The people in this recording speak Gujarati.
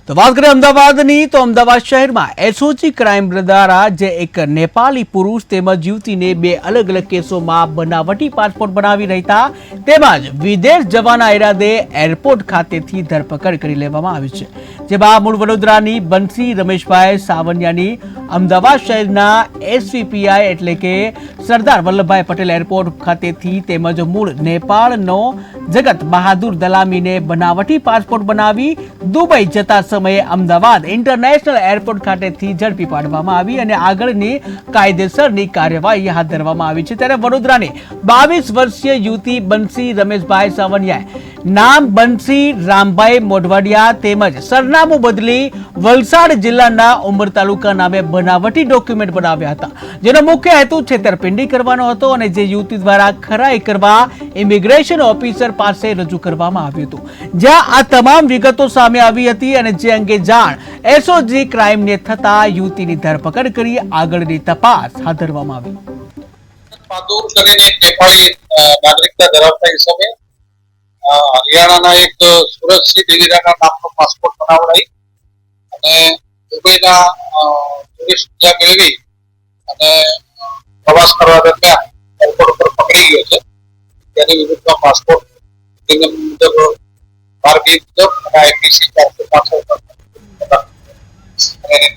તો વાત કરીએ અમદાવાદની, તો અમદાવાદ શહેરમાં એસઓજી ક્રાઇમ દ્વારા જે એક નેપાળી પુરુષ તેમજ યુવતીને બે અલગ અલગ કેસોમાં બનાવટી પાસપોર્ટ બનાવી રહેતા તેમજ વિદેશ જવાના ઈરાદે એરપોર્ટ ખાતેથી ધરપકડ કરી લેવામાં આવી છે, જેમાં મૂળ વડોદરાની બંસી રમેશભાઈ સાવનિયાની અમદાવાદ શહેરના એસવીપીઆઈ એટલે કે સરદાર વલ્લભભાઈ પટેલ એરપોર્ટ ખાતેથી તેમજ મૂળ નેપાળનો જગત બહાદુર દલામીને બનાવટી પાસપોર્ટ બનાવી દુબઈ જતા સમયે અમદાવાદ ઇન્ટરનેશનલ એરપોર્ટ ખાતેથી ઝડપી પાડવામાં આવી અને આગળની કાયદેસરની કાર્યવાહી હાથ ધરવામાં આવી છે। ત્યારે વડોદરાની 22 વર્ષીય યુવતી બંસી રમેશભાઈ સાવનિયાએ નામ બંસી રામભાઈ મોઢવાડિયા તેમજ સરનામું બદલી વલસાડ જિલ્લાના ઉમર તાલુકા નામે બનાવટી ડોક્યુમેન્ટ બનાવ્યા હતા, જેનો મુખ્ય હેતુ છેતરપિંડી કરવાનો હતો અને જે યુવતી દ્વારા ખરાઈ કરવા ઇમિગ્રેશન ઓફિસર પાસે રજૂ કરવામાં આવ્યું હતું, જ્યાં આ તમામ વિગતો સામે આવી હતી અને જે અંગે જાણ એસઓજી ક્રાઇમને થતા યુવતીની ધરપકડ કરી આગળની તપાસ હાથ ધરવામાં આવી। બહાદુર કરીને એક નેપાળી નાગરિકતા ધરાવતા ઈસમે હરિયાણાના એક સુરતસિંહ દેવીરાના નામનો પાસપોર્ટ બનાવડાવી અને દુબઈના ટુરિસ્ટ વિઝા મેળવી અને પ્રવાસ કરવા દરમિયાન એરપોર્ટ પર પકડી ગયો છે। તેની વિરુદ્ધમાં પાસપોર્ટ મુજબ 12B મુજબ અને IPC 465